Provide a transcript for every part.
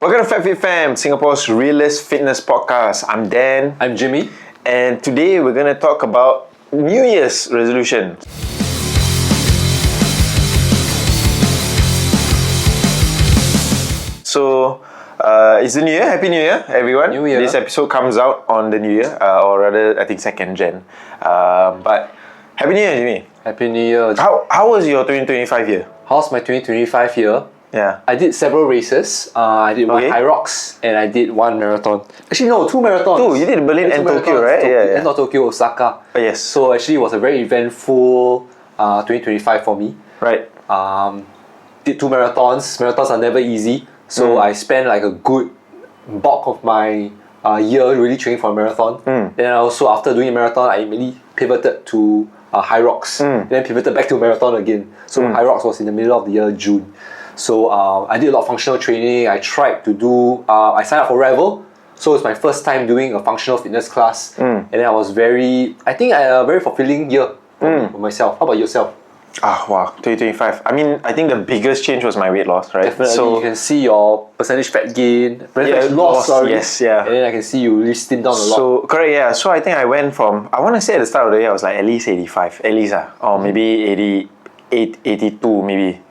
Welcome to FatFitFam, Singapore's realest fitness podcast. I'm Dan. I'm Jimmy. And today we're going to talk about New Year's resolution. So, it's the New Year. Happy New Year, everyone. New Year. This episode comes out on the New Year, or rather, I think 2nd Jan. But Happy New Year, Jimmy. Happy New Year. How was your 2025 year? How's my 2025 year? Yeah. I did several races. I did one high rocks and I did one marathon. Actually, no, two marathons. Two. You did Berlin and Tokyo, right? And not Tokyo, Osaka. Yes. So actually, it was a very eventful 2025 for me. Right. Did two marathons. Marathons are never easy. So I spent like a good bulk of my year really training for a marathon. Then also after doing a marathon, I immediately pivoted to high rocks. Then pivoted back to marathon again. So high rocks was in the middle of the year, June. So I did a lot of functional training. I tried to do, I signed up for Revel. So it's my first time doing a functional fitness class. And then I was very fulfilling year for myself. How about yourself? Wow, 2025. I mean, I think the biggest change was my weight loss, right? Definitely, So you can see your percentage fat gain, percentage loss, sorry. yes, yeah. And then I can see you really slimmed down a lot. So correct, yeah. So I think I went from, I want to say at the start of the year I was like at least 85, at least, or maybe 88, 82 maybe.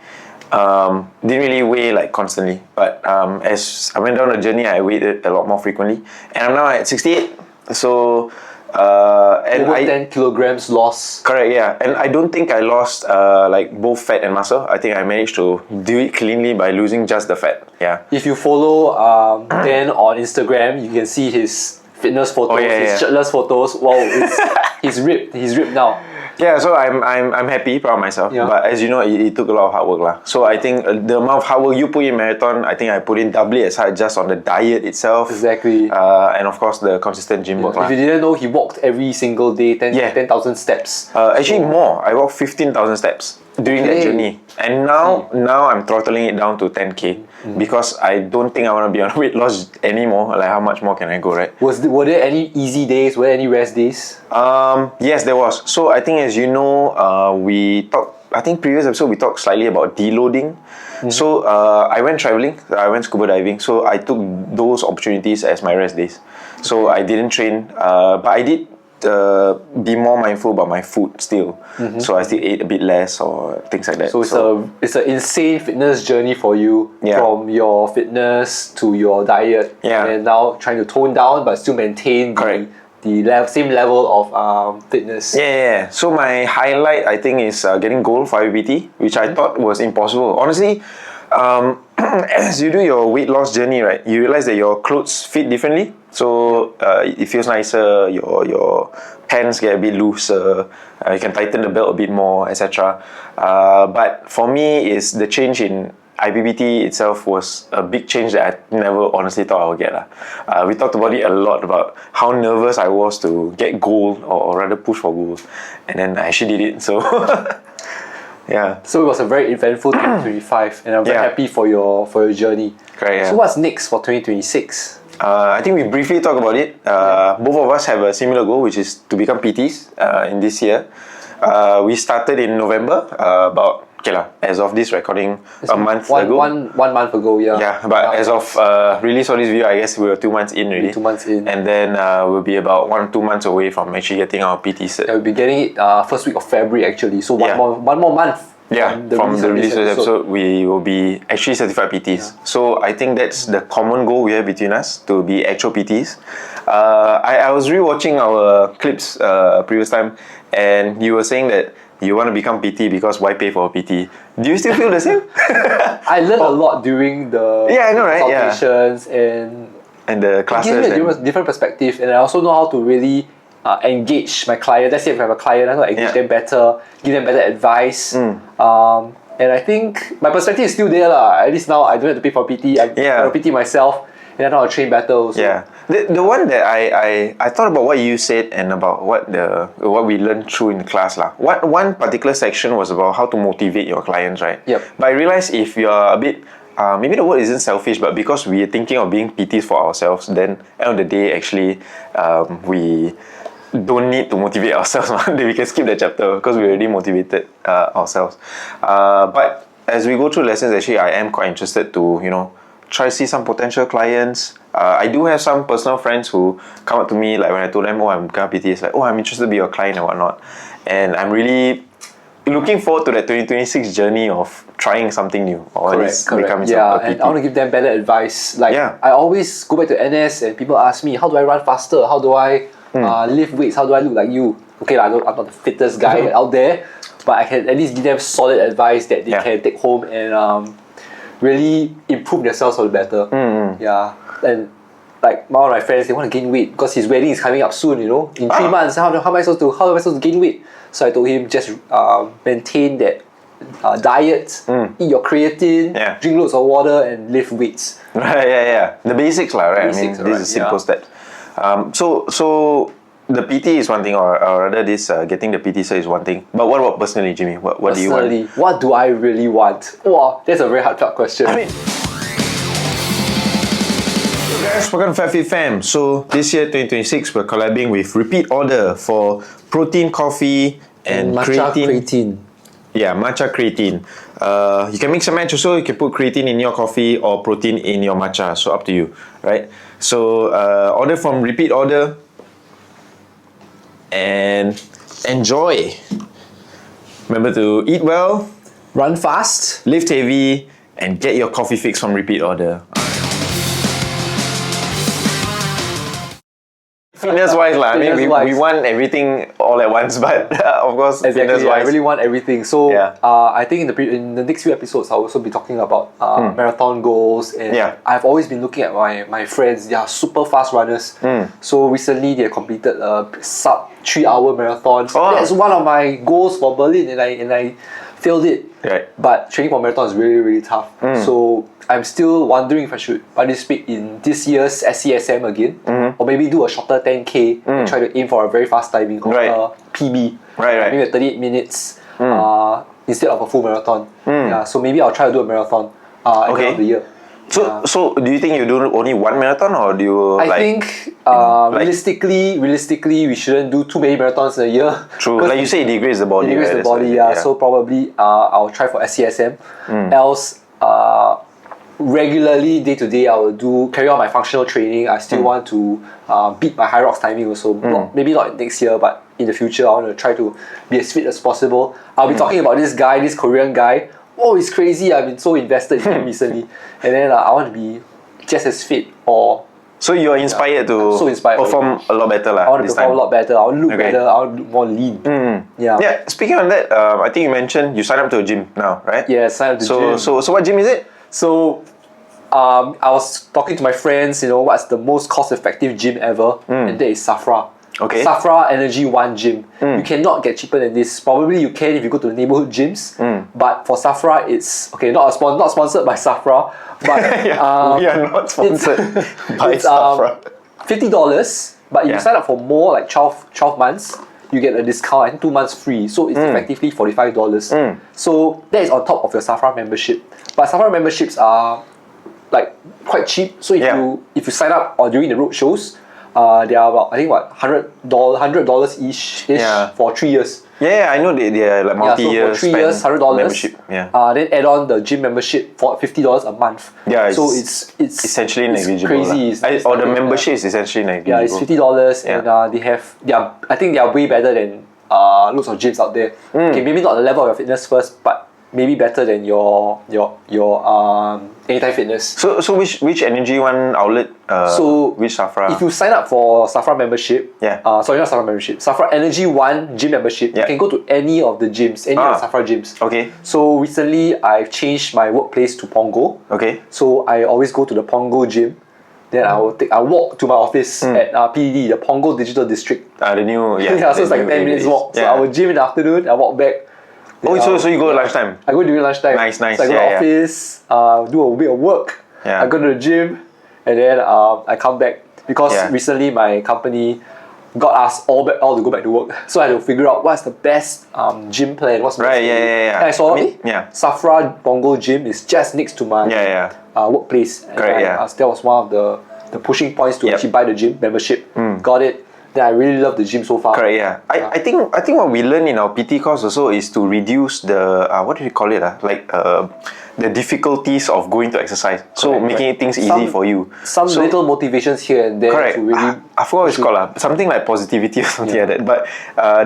Didn't really weigh like constantly, but as I went down the journey, I weighed it a lot more frequently, and I'm now at 68. So and Over 10 kilograms loss. Correct, yeah. And I don't think I lost like both fat and muscle. I think I managed to do it cleanly by losing just the fat. Yeah. If you follow Dan on Instagram, you can see his fitness photos, his shirtless photos. Wow, he's ripped. He's ripped now. Yeah, so I'm happy, proud of myself. Yeah. But as you know, it took a lot of hard work lah. So I think the amount of hard work you put in marathon, I think I put in doubly as hard just on the diet itself. Exactly. And of course the consistent gym work lah. If you didn't know, he walked every single day 10,000 steps. Actually more. I walked 15,000 steps during that journey. And now I'm throttling it down to 10k because I don't think I want to be on weight loss anymore. Like how much more can I go, right? Were there any easy days? Were there any rest days? Yes, there was. So I think as you know, we talked, I think previous episode we talked slightly about deloading. So I went traveling, I went scuba diving. So I took those opportunities as my rest days. So I didn't train, but I did be more mindful about my food still. So I still ate a bit less or things like that. So it's an insane fitness journey for you, from your fitness to your diet, and now trying to tone down but still maintain the same level of fitness. Yeah. So my highlight I think is getting gold for IBT, which I thought was impossible. Honestly, as you do your weight loss journey, right, you realize that your clothes fit differently. So it feels nicer, your pants get a bit looser, you can tighten the belt a bit more, etc. But for me, is the change in IBBT itself was a big change that I never honestly thought I would get. We talked about it a lot, about how nervous I was to get gold, or rather push for gold. And then I actually did it, so... Yeah. So it was a very eventful 2025, and I'm very happy for your journey. Correct, yeah. So what's next for 2026? I think we briefly talked about it. Both of us have a similar goal, which is to become PTs in this year. We started in November, as of this recording, a month ago. One month ago, yeah. Yeah, but as of release of this video, I guess we were 2 months in already. 2 months in. And then we'll be about 1 or 2 months away from actually getting our PT cert. Yeah, we'll be getting it first week of February actually. So one more month. From the release of this episode, we will be actually certified PTs. So I think that's the common goal we have between us, to be actual PTs. I was rewatching our clips previous time, and you were saying that you want to become PT because why pay for a PT? Do you still feel the same? I learned a lot during the consultations and the classes. It gives me a different perspective, and I also know how to really engage my client. Let's say if I have a client, I know how to engage them better, give them better advice. And I think my perspective is still there lah. At least now I don't have to pay for PT. I'm a PT myself, and I know how to train better also. Yeah. The one that I thought about what you said and about what we learned through in the class lah. One particular section was about how to motivate your clients, right? Yep. But I realized if you're a bit maybe the word isn't selfish, but because we are thinking of being PTs for ourselves, then end of the day actually we don't need to motivate ourselves. We can skip that chapter because we already motivated ourselves. But as we go through lessons, actually I am quite interested to try to see some potential clients. I do have some personal friends who come up to me like when I told them, oh, I'm gonna PT, it's like, oh, I'm interested to be your client and whatnot. And I'm really looking forward to that 2026 journey of trying something new or at least becoming Yeah, a PT. and I want to give them better advice. Like Yeah. I always go back to NS and people ask me, how do I run faster? How do I lift weights? How do I look like you? Okay, I'm not the fittest guy out there, but I can at least give them solid advice that they can take home and really improve themselves for the better. Yeah, and like one of my friends, they want to gain weight because his wedding is coming up soon. In 3 months. How am I supposed to gain weight? So I told him just maintain that diet, eat your creatine, drink loads of water, and lift weights. Right, yeah. The basics, right? Basics, I mean, this is simple step. So the PT is one thing, or rather, this getting the PT cert is one thing. But what about personally, Jimmy? What do you want? Personally, what do I really want? Wow, that's a very hard question. I mean, guys, welcome to FatFitFam. So this year, 2026, we're collabing with Repeat Order for protein coffee and matcha creatine. Yeah, matcha creatine. You can mix and match also. You can put creatine in your coffee or protein in your matcha. So up to you, right? So order from Repeat Order and enjoy. Remember to eat well, Run fast. lift heavy, and get your coffee fix from Repeat Order. Fitness wise, I mean, we want everything all at once, but of course, fitness wise. I really want everything. So I think in the next few episodes, I'll also be talking about marathon goals. And I've always been looking at my friends. They are super fast runners. So recently, they completed a sub 3-hour marathon. That's one of my goals for Berlin, and I failed it. Right. But training for marathon is really, really tough. So I'm still wondering if I should participate in this year's SCSM again, or maybe do a shorter 10K and try to aim for a very fast timing of a PB. Right. Maybe 38 minutes instead of a full marathon. Yeah, so maybe I'll try to do a marathon at the end of the year. So do you think you do only one marathon, or do you I think realistically we shouldn't do too many marathons in a year. True, like you say, it degrades the body. It degrades the body, so probably I'll try for SCSM. Else regularly, day to day, I will carry on my functional training. I still want to beat my high rocks timing also. Maybe not next year, but in the future, I want to try to be as fit as possible. I'll be talking about this Korean guy. Oh, he's crazy. I've been so invested in him recently. And then I want to be just as fit or... So you're inspired to so inspired perform a lot better I want to perform a lot better. I want to look better. I want to look more lean. Yeah, speaking on that, I think you mentioned you signed up to a gym now, right? Yeah, signed up to gym. So what gym is it? So I was talking to my friends, what's the most cost-effective gym ever, and that is Safra. Okay. Safra Energy One Gym. You cannot get cheaper than this. Probably you can if you go to the neighborhood gyms. But for Safra, it's not sponsored by Safra. But we are not sponsored by Safra. $50. But if you sign up for more, like 12 months, you get a discount and 2 months free. So it's effectively $45. So that is on top of your Safra membership. But Safra memberships are like quite cheap. So if you sign up or during the road shows, they are about, I think $100 each for 3 years. Yeah, I know they are like multi-year. So for 3 years, $100 membership. Then add on the gym membership for $50 a month. Yeah, so it's essentially negligible. Crazy. Or the membership is essentially negligible. Yeah, it's $50 and I think they are way better than loads of gyms out there. Okay, maybe not the level of your fitness first, but maybe better than your Anytime Fitness. So which Energy One outlet? Which Safra? If you sign up for Safra membership, sorry, not Safra membership, Safra Energy One gym membership, you can go to any of the gyms, any of the Safra gyms. Okay. So recently, I've changed my workplace to Punggol. Okay. So I always go to the Punggol gym. Then I walk to my office at PDD, the Punggol Digital District. The new so it's like 10 minutes walk. So I will gym in the afternoon. I walk back. So you go at lunchtime? I go during lunchtime. Nice. So I go to the office, do a bit of work. I go to the gym, and then I come back because recently my company got us all to go back to work. So I had to figure out what's the best gym plan. What's the best And I saw Safra Punggol Gym is just next to my workplace. And that was one of the pushing points to actually buy the gym membership. Got it. Then I really love the gym so far. Correct, I think what we learn in our PT course also is to reduce the what do you call it? the difficulties of going to exercise. So Correct, making things easy for you. Some So- little motivations here and there Correct. to really. I forgot what it's called. Something like positivity or something like that. But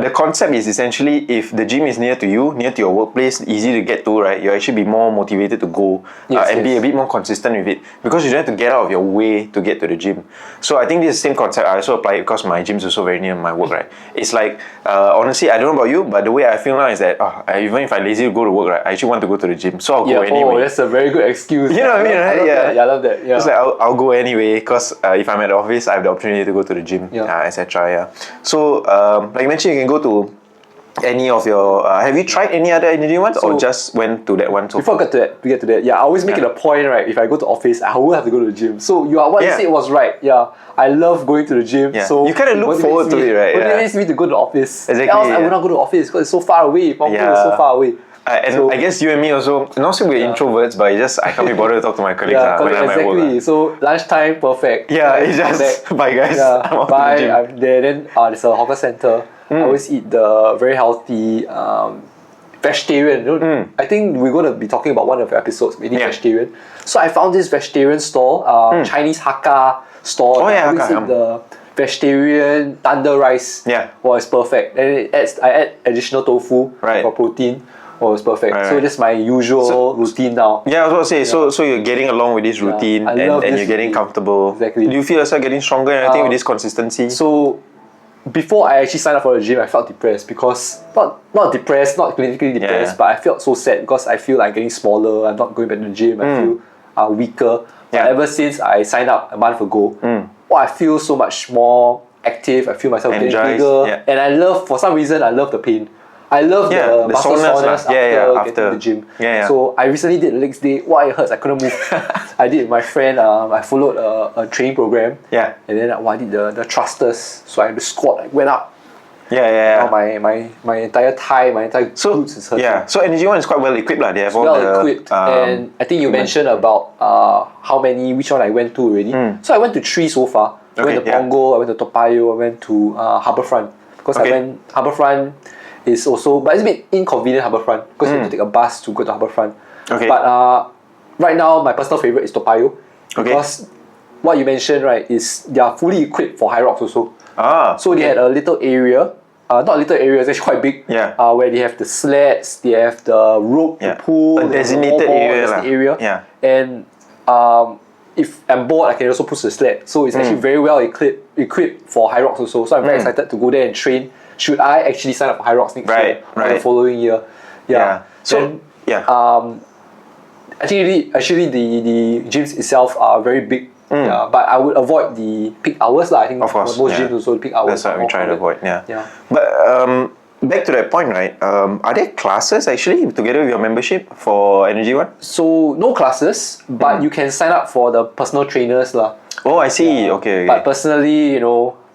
the concept is essentially if the gym is near to you, near to your workplace, easy to get to, right? You'll actually be more motivated to go and be a bit more consistent with it because you don't have to get out of your way to get to the gym. So I think this is the same concept. I also apply it because my gym is also very near my work, right? It's like, honestly, I don't know about you, but the way I feel now is that even if I'm lazy to go to work, right, I actually want to go to the gym. So I'll go anyway. Oh, that's a very good excuse. You know what I mean, right? I love that. Yeah. It's like I'll go anyway because if I'm at the office, I have the opportunity to go to the gym, etc. Yeah. So like you mentioned, you can go to any of your. Have you tried any other energy ones or just went to that one? Before we get to that, I always make it a point, right? If I go to office, I will have to go to the gym. So what you said was right. Yeah, I love going to the gym. Yeah. So you kind of look forward to it, right? It motivates me to go to the office. Exactly. Else I would not go to the office because it's so far away. From home is so far away. And I guess you and me also, not so we're introverts, but it's just I can't be bothered to talk to my colleagues when I'm at work. So lunchtime, perfect. Yeah, it's just bye guys. I'm off bye. to the gym. I'm there. Then there's a hawker center. I always eat the very healthy vegetarian. You know, I think we're going to be talking about one of the episodes, maybe vegetarian. So I found this vegetarian stall, Chinese Hakka stall. I always eat the vegetarian thunder rice. Yeah. Oh, it's perfect. And I add additional tofu for protein. Oh, it's perfect. So that's my usual routine now. Yeah, I was going to say, so you're getting along with this routine and you're getting comfortable. Exactly. Do you feel yourself getting stronger and everything with this consistency? So before I actually signed up for the gym, I felt depressed because not depressed, not clinically depressed, but I felt so sad because I feel like I'm getting smaller. I'm not going back to the gym. I feel weaker. But ever since I signed up a month ago, I feel so much more active. I feel myself getting bigger, and I love, for some reason, I love the pain. I love the muscle soreness after getting to the gym. So I recently did the next day. It hurts. I couldn't move. I did with my friend. I followed a training program. And then I did the thrusters. So I had to squat. I went up. Now my entire thigh, my entire glutes is hurting. So Energy One is quite well equipped. They have all well equipped. And I think you mentioned about which one I went to already. So I went to 3 so far. I went to Punggol, I went to Toa Payoh, I went to Harbourfront. Because I went Harbourfront is also, but it's a bit inconvenient Harbourfront because you have to take a bus to go to Harbourfront. But right now my personal favourite is Toa Payoh because what you mentioned, right, is they are fully equipped for high rocks also. So they had a little area, not a little area, it's actually quite big, where they have the sleds, they have the rope to pull, a designated area. And if I'm bored, I can also push the sled. So it's actually very well equipped for high rocks also. So I'm very excited to go there and train. Should I actually sign up for high rocks next year or the following year? So actually the gyms itself are very big. But I would avoid the peak hours. I think most gyms also peak hours. That's what we try to avoid. But back to that point, right? Are there classes actually together with your membership for Energy One? So no classes, but you can sign up for the personal trainers lah. Oh, I see. Okay. But personally,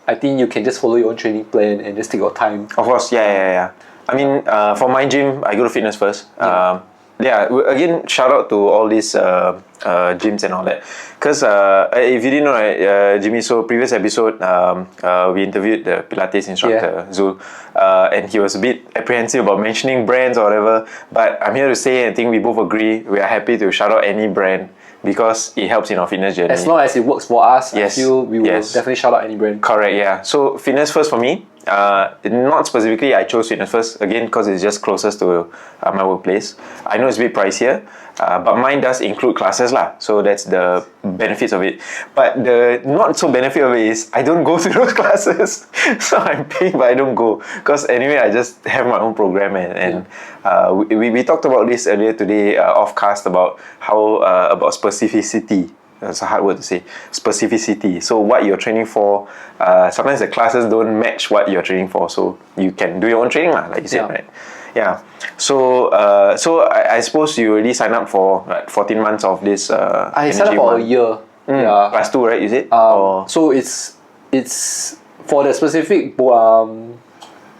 I think you can just follow your own training plan and just take your time. Of course, I mean, for my gym, I go to Fitness First. Again, shout out to all these gyms and all that. Because if you didn't know, right, Jimmy, so previous episode, we interviewed the Pilates instructor, Zul, and he was a bit apprehensive about mentioning brands or whatever. But I'm here to say, I think we both agree, we are happy to shout out any brand because it helps in our fitness journey. As long as it works for us, I feel we will definitely shout out any brand. Correct, So Fitness First for me, not specifically I chose Fitness First, again because it's just closest to my workplace. I know it's a bit pricier, but mine does include classes lah. So that's the benefits of it. But the not so benefit of it is I don't go to those classes. So I'm paying but I don't go. Because anyway I just have my own program and we talked about this earlier today off cast about how about specificity. That's a hard word to say. Specificity. So what you're training for, sometimes the classes don't match what you're training for. So you can do your own training, like you said, right? So I suppose you already signed up for 14 months of this. I signed up for a year. Plus 2, right? Is it? So it's for the specific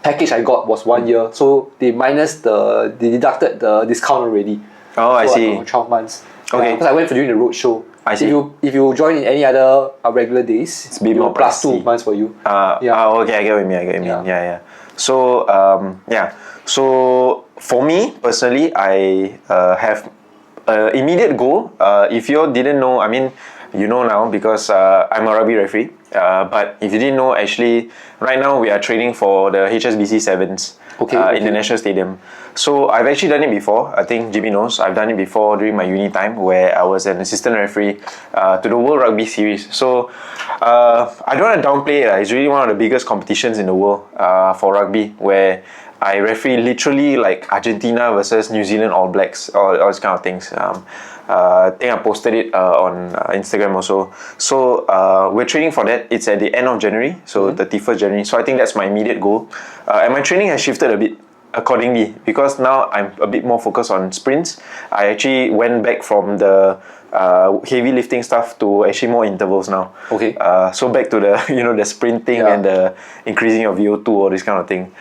package I got was 1 year. So they deducted the discount already. Oh, I see. 12 months. Okay. Because I went for during the road show. I see. If you join in any other regular days, it's a bit more plus pricey. 2 months for you. Okay, I get what you mean. So, so for me personally, I have immediate goal, if you didn't know, I mean, you know now because I'm a rugby referee. But if you didn't know, actually, right now we are training for the HSBC Sevens in the National Stadium. So I've actually done it before. I think Jimmy knows. I've done it before during my uni time where I was an assistant referee to the World Rugby Series. So I don't want to downplay it. It's really one of the biggest competitions in the world for rugby where I referee literally like Argentina versus New Zealand All Blacks, all these kind of things. I think I posted it on Instagram also. So we're training for that. It's at the end of January, so 31st January. So I think that's my immediate goal. And my training has shifted a bit accordingly because now I'm a bit more focused on sprints. I actually went back from the heavy lifting stuff to actually more intervals now. Okay. So back to the the sprinting and the increasing of VO2, all this kind of thing,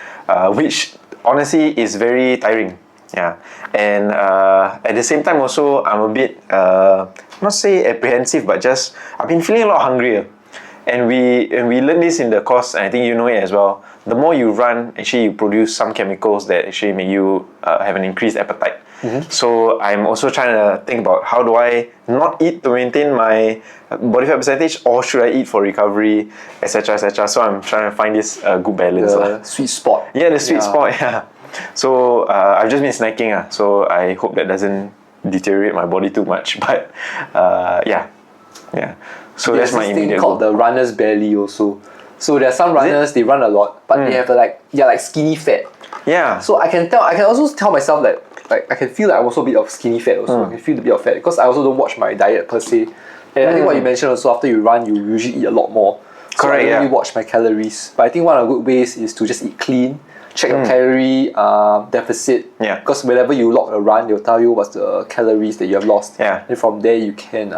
which honestly is very tiring. Yeah, and at the same time also I'm a bit not say apprehensive, but just I've been feeling a lot hungrier. And we learned this in the course, and I think you know it as well. The more you run, actually you produce some chemicals that actually make you have an increased appetite. So I'm also trying to think about how do I not eat to maintain my body fat percentage, or should I eat for recovery, etc., etc. So I'm trying to find this good balance. The sweet spot. Yeah, the sweet spot. Yeah. So I've just been snacking. So I hope that doesn't deteriorate my body too much. But yeah. So that's my immediate thing called goal. the runner's belly also. So there are some runners, they run a lot, but they have like skinny fat. Yeah. So I can also tell myself that like I can feel like I'm also a bit of skinny fat also. I can feel a bit of fat because I also don't watch my diet per se. And I think what you mentioned also, after you run, you usually eat a lot more. So Correct, I don't really watch my calories. But I think one of the good ways is to just eat clean, check your calorie deficit. Yeah. Because whenever you log a run, they'll tell you what's the calories that you have lost. Yeah. And from there you can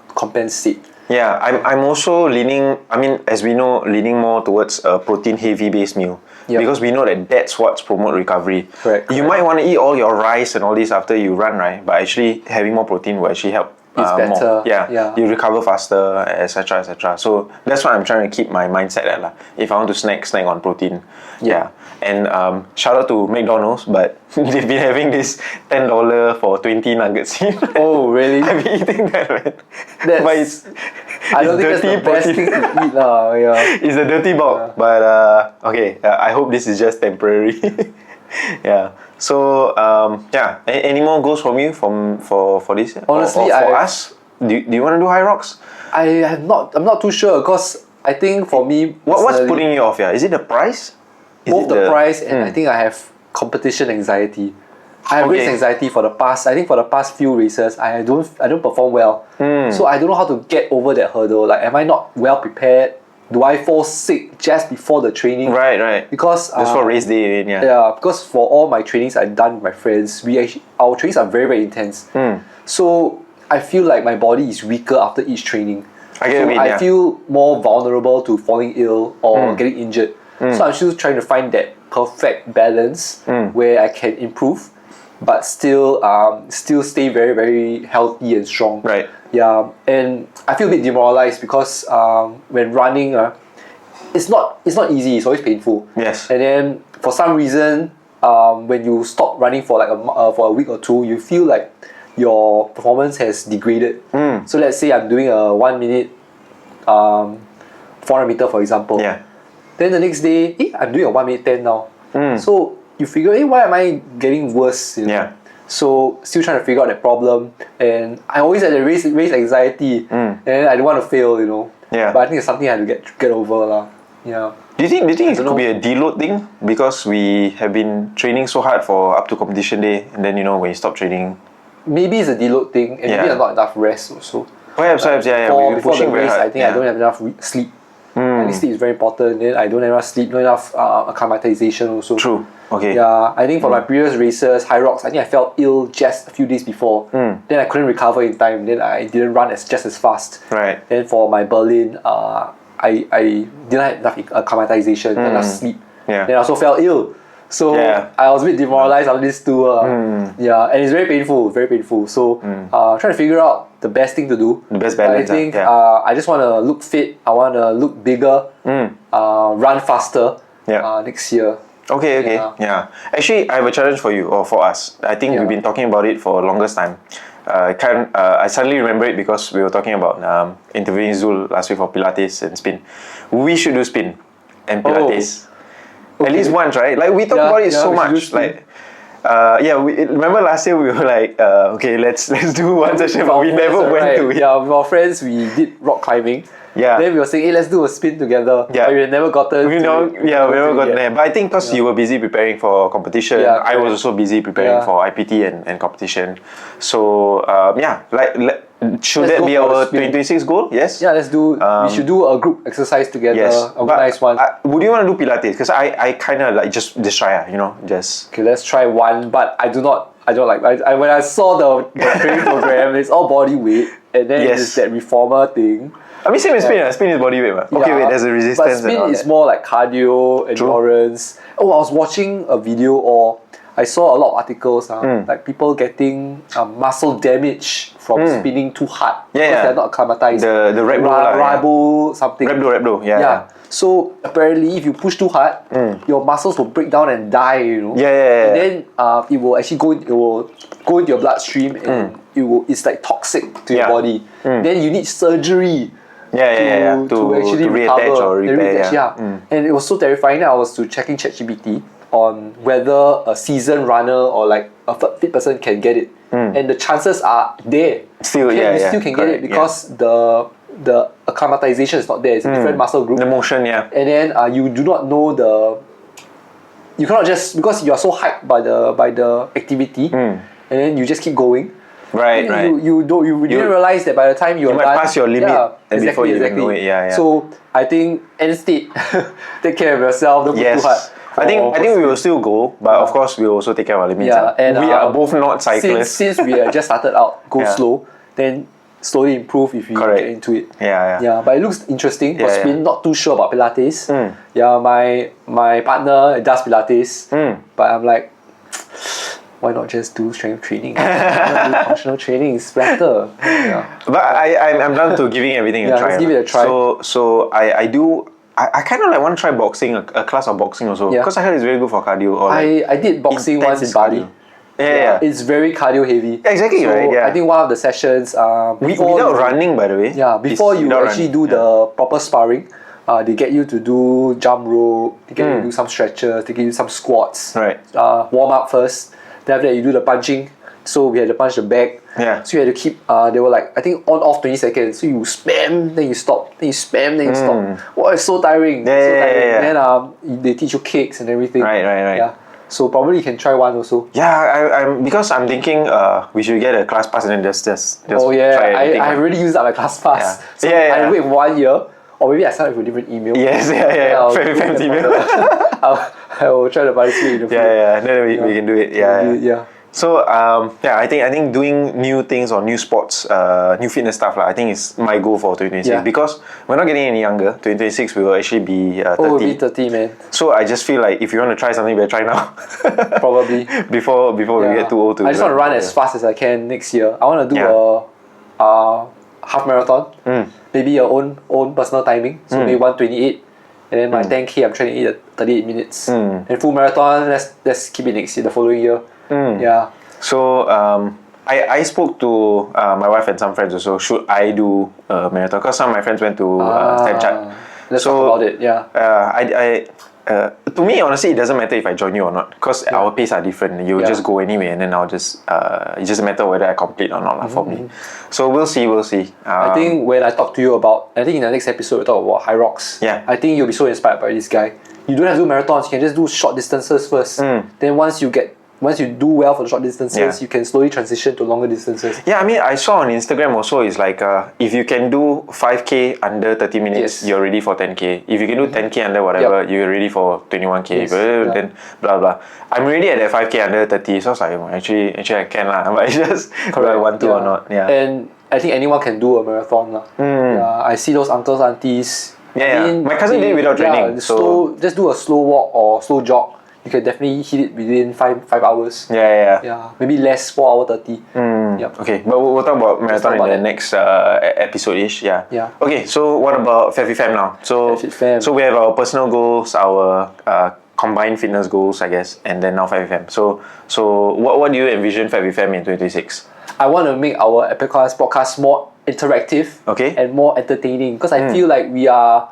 compensate. Yeah, I'm also leaning, I mean, as we know, leaning more towards a protein heavy based meal. Yep. Because we know that that's what's promote recovery. Correct. You might want to eat all your rice and all this after you run, right? But actually having more protein will actually help. It's better. More. Yeah, you recover faster, etc., etc. So that's what I'm trying to keep my mindset at lah. If I want to snack on protein. Yeah. And shout out to McDonald's, but they've been having this $10 for 20 nuggets. Oh, really? I've been eating that, man. But I don't think that's the best thing to eat lah. Yeah. It's a dirty bulk, but okay. I hope this is just temporary. Yeah. So yeah. Any more goals from you for this? Honestly, or for us, do you want to do high rocks? I'm not too sure because I think for me, What's putting you off? Yeah, is it the price? Both the price and I think I have competition anxiety. I have race anxiety for the past few races. I don't perform well, so I don't know how to get over that hurdle. Like, am I not well prepared? Do I fall sick just before the training? Right. Because just for race day, yeah. Yeah, because for all my trainings I've done with my friends, our trainings are very, very intense. So I feel like my body is weaker after each training. I feel more vulnerable to falling ill or getting injured. So I'm still trying to find that perfect balance where I can improve, but still stay very, very healthy and strong. Right. Yeah, and I feel a bit demoralized because when running, it's not easy. It's always painful. Yes. And then for some reason, when you stop running for like for a week or two, you feel like your performance has degraded. So let's say I'm doing a 1 minute 400 meter, for example. Yeah. Then the next day, I'm doing a 1 minute 10 now. So you figure, why am I getting worse? Yeah. So still trying to figure out that problem, and I always had a race anxiety, and I don't want to fail, Yeah. But I think it's something I have to get over lah. Yeah. Do you think it could be a deload thing because we have been training so hard for up to competition day, and then when you stop training? Maybe it's a deload thing, and maybe not enough rest also. Perhaps, yeah. We're Before pushing the race, very hard. I think I don't have enough sleep. At least sleep is very important. Then I don't have enough sleep, not enough acclimatization also. True. Okay. Yeah, I think for my previous races, high rocks, I think I felt ill just a few days before. Then I couldn't recover in time. Then I didn't run just as fast. Right. Then for my Berlin, I didn't have enough acclimatization, not enough sleep. Yeah. Then I also felt ill. So I was a bit demoralized on this too. Yeah, and it's very painful. So trying to figure out the best thing to do. The best balance. I think I just want to look fit. I want to look bigger. Run faster. Next year. Okay. Yeah. Actually, I have a challenge for you or for us. I think we've been talking about it for the longest time. I suddenly remember it because we were talking about interviewing Zul last week for Pilates and spin. We should do spin and Pilates. At least once, right? Like we talk about it so much. Like, remember last year we were like, okay, let's do one session, but we never went to it. Yeah, with our friends we did rock climbing. Yeah. Then we were saying, hey, let's do a spin together. Yeah. But we never gotten. We never got there. But I think because you were busy preparing for competition, I was also busy preparing for IPT and competition. So should Let's that go be for the our spin. 2026 goal? Yes. Yeah, let's do. We should do a group exercise together. Yes. Organize one. Would you want to do Pilates? Because I kind of like just try, just. Okay, let's try one. But I don't like. When I saw the training program, it's all body weight, and then it's that reformer thing. I mean, same as spin. Spin is body weight, man. Okay, wait, there's a resistance. But spin is more like cardio, endurance. Oh, I was watching a video, or I saw a lot of articles, like people getting muscle damage from spinning too hard because they're not acclimatized. The rabo something. Rhabdo, yeah. So apparently, if you push too hard, your muscles will break down and die. And then it will actually go into your bloodstream, and it's like toxic to your body. Then you need surgery. To actually reattach or repair. And it was so terrifying that I was checking ChatGPT on whether a seasoned runner or like a fit person can get it. And the chances are there. You still can get it because the acclimatization is not there. It's a different muscle group. The motion, And then you do not know you cannot just, because you are so hyped by the activity, and then you just keep going. Right. You didn't realize that by the time you are might done, pass your limit before you know it. So I think instead, take care of yourself. Don't put too hard. I think we will still go, but of course we will also take care of our limits. And we are both not cyclists. Since we just started out, go slow, then slowly improve if you get into it. But it looks interesting for spin. Not too sure about Pilates. My partner does Pilates, but I'm like, why not just do strength training? Why not do functional training? It's better. But I'm down to giving everything a try. Let's give it a try. So I kind of like want to try boxing, a class of boxing also, because I heard it's very good for cardio. Or like I did boxing once in Bali. It's very cardio heavy. Exactly, right? I think one of the sessions without running, by the way. Before you actually do the proper sparring, they get you to do jump rope, they get you to do some stretches, they get you some squats. Right. Warm up first. Then after that you do the punching. So we had to punch the bag. So you had to keep, they were like, I think on off 20 seconds. So you spam, then you stop, then you spam, then you stop. Wow, it's so tiring. Then they teach you kicks and everything. Right. So probably you can try one also. Because I'm thinking we should get a class pass and then just try everything. I already used up my class pass. So I wait 1 year. Or maybe I sign up with a different email. FatFitFam's email. I will try to participate in the food. Then we can do it. So I think doing new things or new sports, new fitness stuff, I think is my goal for 2026 because we're not getting any younger. 2026 we will actually be 30. We'll be 30, man. So I just feel like if you want to try something, you better try now. Probably. before we get too old to. I just want to run as fast as I can next year. I want to do a half marathon. Maybe your own personal timing. So maybe 1:28. And then my 10K I'm trying to eat at 38 minutes. And full marathon, let's keep it next year, the following year. So I spoke to my wife and some friends also. Should I do a marathon? Because some of my friends went to Snapchat. Let's talk about it. To me, honestly, it doesn't matter if I join you or not, because our pace are different. You just go anyway, and then I'll just it's just a matter whether I complete or not for me. So we'll see. I think when I talk to you about, I think in the next episode we talk about high rocks. I think you'll be so inspired by this guy. You don't have to do marathons. You can just do short distances first. Then once you do well for the short distances, you can slowly transition to longer distances. I mean, I saw on Instagram also, it's like if you can do 5K under 30 minutes, you're ready for 10K. If you can do 10K under whatever, you're ready for 21K. Then blah blah. I'm ready at that 5K under 30, so I was like, actually I can lah. But it's just do I want to or not. And I think anyone can do a marathon lah. I see those uncles, aunties. My cousin did it without training. So just do a slow walk or slow jog. You can definitely hit it within 5 hours. Maybe less, 4 hour 30. Okay, but we'll talk about marathon in the next episode-ish. Okay, so what about FatFitFam now? So we have our personal goals, our combined fitness goals, I guess, and then now FatFitFam. So what do you envision FatFitFam in 2026? I want to make our podcast more interactive, Okay. and more entertaining, because I feel like we are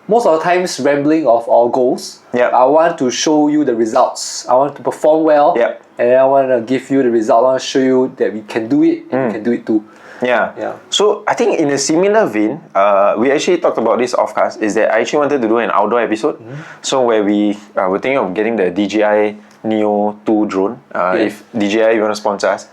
most of the times rambling of our goals. Yep. I want to show you the results. I want to perform well. Yep. And then I want to give you the result. I want to show you that we can do it and you can do it too. Yeah. Yeah. So I think in a similar vein, we actually talked about this offcast, is that I actually wanted to do an outdoor episode. So where we were thinking of getting the DJI Neo 2 drone. If DJI, you want to sponsor us.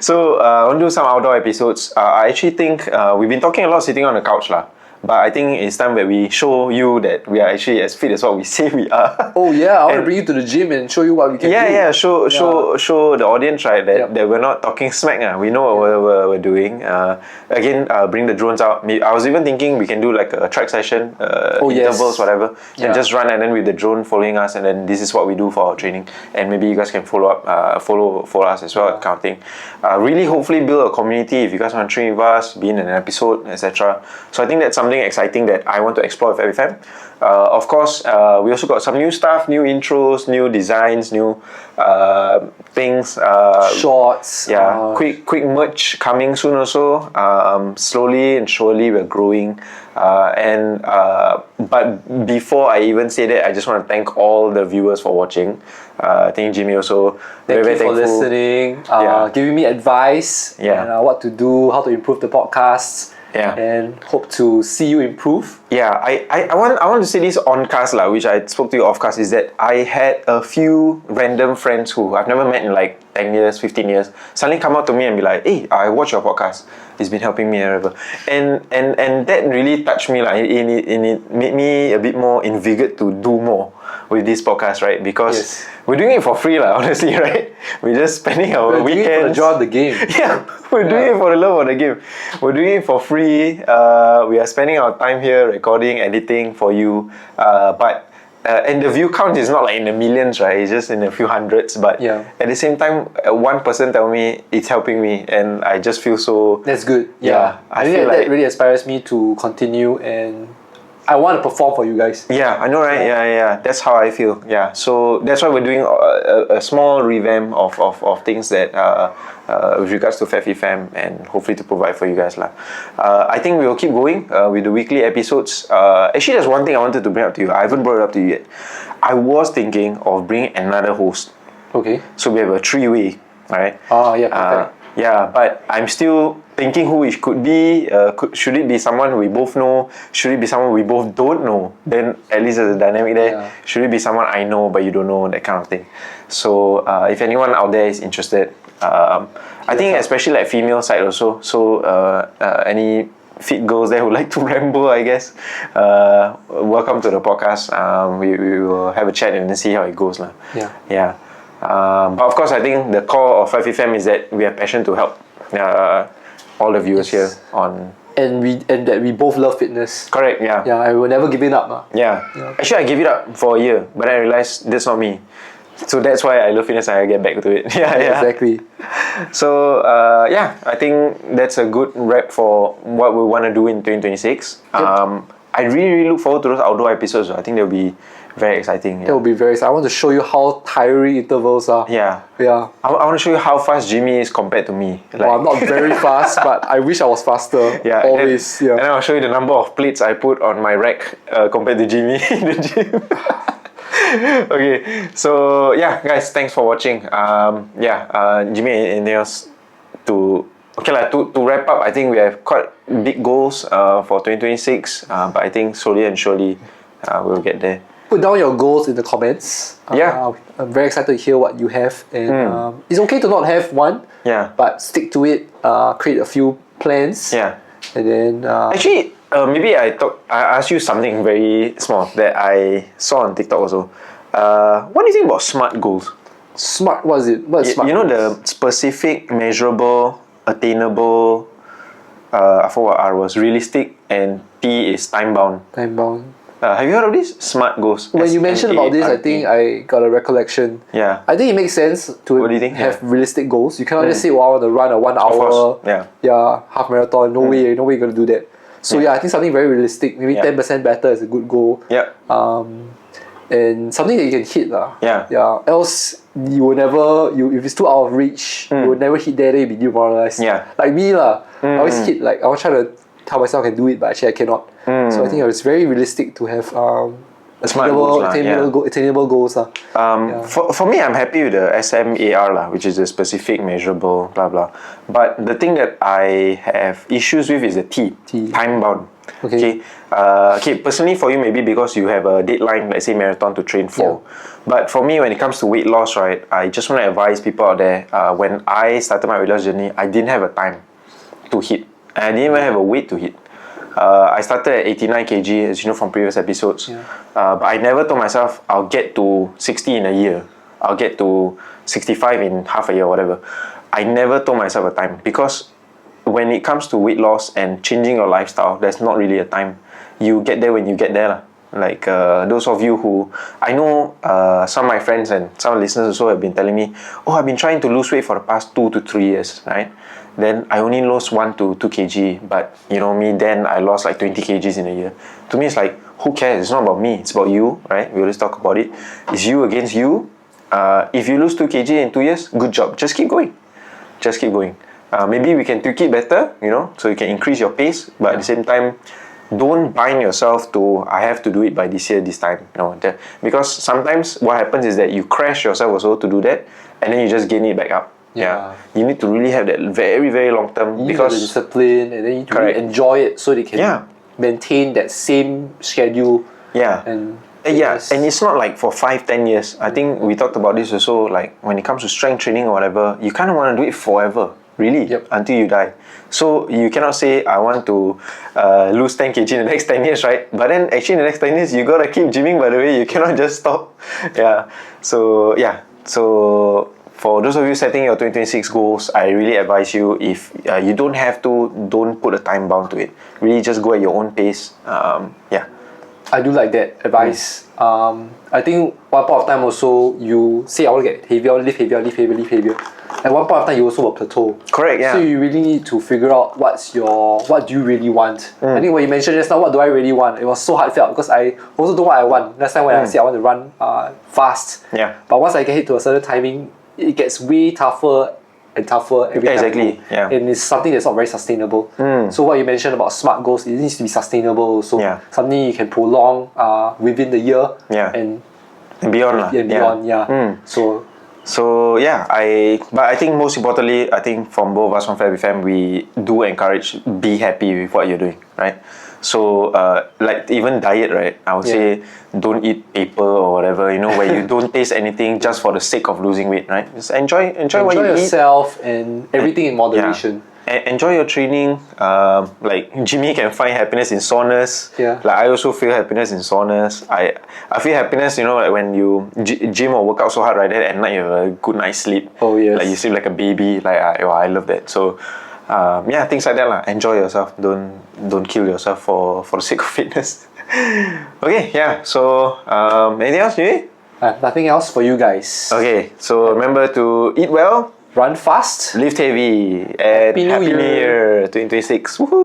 So I want to do some outdoor episodes. I actually think we've been talking a lot sitting on the couch lah. But I think it's time that we show you that we are actually as fit as what we say we are. Oh yeah, I want to bring you to the gym and show you what we can do. Yeah, show the audience, right, that we're not talking smack. We know what we're doing. Again, bring the drones out. I was even thinking we can do like a track session, intervals, whatever, and just run, and then with the drone following us, and then this is what we do for our training. And maybe you guys can follow us as well, kind of thing. Really, hopefully build a community if you guys want to train with us, be in an episode, etc. So I think that's something exciting that I want to explore with FatFitFam. Of course, we also got some new stuff, new intros, new designs, new things. Shorts. Yeah, quick merch coming soon also. Slowly and surely we're growing. But before I even say that, I just want to thank all the viewers for watching. I think Jimmy also Thank you for thankful. listening, giving me advice and what to do, how to improve the podcasts. Yeah. And hope to see you improve. Yeah, I want to say this on cast lah, which I spoke to you off cast, is that I had a few random friends who I've never met in like 10 years, 15 years, suddenly come out to me and be like, hey, I watch your podcast. It's been helping me and whatever. And that really touched me like, and it made me a bit more invigorated to do more with this podcast, right? Because we're doing it for free lah, honestly, right? We're just spending our weekends. Doing it for the joy of the game. Yeah, we're doing it for the love of the game. We're doing it for free. We are spending our time here recording, editing for you. And the view count is not like in the millions, right? It's just in a few hundreds. But at the same time, one person tell me it's helping me, and I just feel so. That's good. Yeah, I feel like that really inspires me to continue, and I want to perform for you guys. Yeah, I know, right? Yeah. That's how I feel. Yeah, so that's why we're doing a small revamp of things that with regards to FatFitFam, and hopefully to provide for you guys lah. I think we will keep going with the weekly episodes. Actually, there's one thing I wanted to bring up to you. I haven't brought it up to you yet. I was thinking of bringing another host. Okay. So we have a three-way, right? Oh yeah, perfect. Yeah, but I'm still thinking who it could be. Should it be someone we both know? Should it be someone we both don't know? Then at least there's a dynamic there. Yeah. Should it be someone I know but you don't know? That kind of thing. So if anyone out there is interested, I think especially like female side also. So any fit girls there who like to ramble, I guess, welcome to the podcast. We will have a chat and see how it goes lah. Yeah. But of course, I think the core of FatFitFam is that we have passion to help all the viewers here on. And that we both love fitness. Correct. Yeah. Yeah, I will never give it up. Yeah. Actually, I gave it up for a year, but I realized that's not me. So that's why I love fitness and I get back to it. Yeah. Exactly. So I think that's a good wrap for what we want to do in 2026. I really look forward to those outdoor episodes. I think they'll be very exciting. That will be very exciting. I want to show you how tiring intervals are. Yeah. I want to show you how fast Jimmy is compared to me. Like, well, I'm not very fast, but I wish I was faster. Yeah. Always. And I'll show you the number of plates I put on my rack compared to Jimmy in the gym. Okay. So guys, thanks for watching. Jimmy, anything else to? Okay, to wrap up, I think we have quite big goals for 2026. But I think slowly and surely we'll get there. Put down your goals in the comments. I'm very excited to hear what you have, and it's okay to not have one. Yeah. But stick to it. Create a few plans. Yeah. And then actually, maybe I asked you something very small that I saw on TikTok also. What do you think about SMART goals? SMART, what is it? What is SMART? You know, the specific, measurable, attainable. I forgot what R was. Realistic, and T is time bound. Time bound. Have you heard of this? SMART goals. When you mentioned about this, I think I got a recollection. Yeah. I think it makes sense to What do you think? have realistic goals. You cannot just say, well, I want to run a 1 hour half marathon. No way you're going to do that. So yeah, I think something very realistic. Maybe 10% better is a good goal. Yeah. And something that you can hit lah. Yeah. Yeah. Else you will never if it's too out of reach, you will never hit there. Then you'll be demoralized. Yeah. Like me lah. I always hit like I was trying to tell myself I can do it, but actually I cannot. So I think it's very realistic to have Smart goals lah, attainable goals lah. For me, I'm happy with the SMAR lah, which is the specific, measurable, blah blah. But the thing that I have issues with is the T. Time bound. Okay. Personally for you, maybe because you have a deadline, let's say marathon to train for. But for me, when it comes to weight loss, right, I just want to advise people out there. When I started my weight loss journey, I didn't have a time to hit. I didn't even have a weight to hit. I started at 89 kg, as you know from previous episodes. But I never told myself I'll get to 60 in a year. I'll get to 65 in half a year, whatever. I never told myself a time, because when it comes to weight loss and changing your lifestyle, there's not really a time. You get there when you get there lah. Like those of you who, I know some of my friends and some listeners also have been telling me, oh, I've been trying to lose weight for the past 2 to 3 years, right? Then I only lost 1 to 2 kg, but you know me, then I lost like 20 kgs in a year. To me, it's like, who cares? It's not about me, it's about you, right? We always talk about it. It's you against you. If you lose 2 kg in 2 years, good job. Just keep going. Just keep going. Maybe we can tweak it better, you know, so you can increase your pace, but at the same time, don't bind yourself to, I have to do it by this year, this time. No, because sometimes what happens is that you crash yourself also to do that, and then you just gain it back up. You need to really have that very, very long term, because the discipline, and then you need to really enjoy it so they can maintain that same schedule. And it's not like for 5-10 years. I think we talked about this also, like when it comes to strength training or whatever, you kind of want to do it forever, really, until you die. So you cannot say I want to lose 10 kg in the next 10 years, right? But then actually in the next 10 years you gotta keep gymming, by the way. You cannot just stop. So for those of you setting your 2026 goals, I really advise you, if you don't have to, don't put a time bound to it. Really just go at your own pace. I do like that advice. I think one point of time also, you say I want to get heavier, lift heavier, lift heavier, lift heavier. At one point of time, you also will plateau. Correct, yeah. So you really need to figure out what do you really want. I think when you mentioned just now, what do I really want? It was so heartfelt, because I also know what I want. Last time when I said I want to run fast, but once I get hit to a certain timing, it gets way tougher and tougher every time. Exactly, And it's something that's not very sustainable. So what you mentioned about smart goals, it needs to be sustainable. So something you can prolong within the year and beyond. And beyond, But I think most importantly, I think from both of us from FatFitFam, we do encourage, be happy with what you're doing, right? So like even diet, right? I would say don't eat paper or whatever, you know, where you don't taste anything just for the sake of losing weight, right? Just enjoy what you yourself eat. And everything in moderation. Enjoy your training. Like Jimmy can find happiness in saunas. Like I also feel happiness in saunas. I feel happiness, you know, like when you gym or work out so hard, right? Then at night you have a good night's sleep. Oh yes. Like you sleep like a baby. Like I love that. So things like that lah. Enjoy yourself. Don't kill yourself for the sake of fitness. Okay, So anything else, Jimmy? Nothing else for you guys. Okay, so remember to eat well, run fast, lift heavy, and Happy New Year 2026. Woohoo!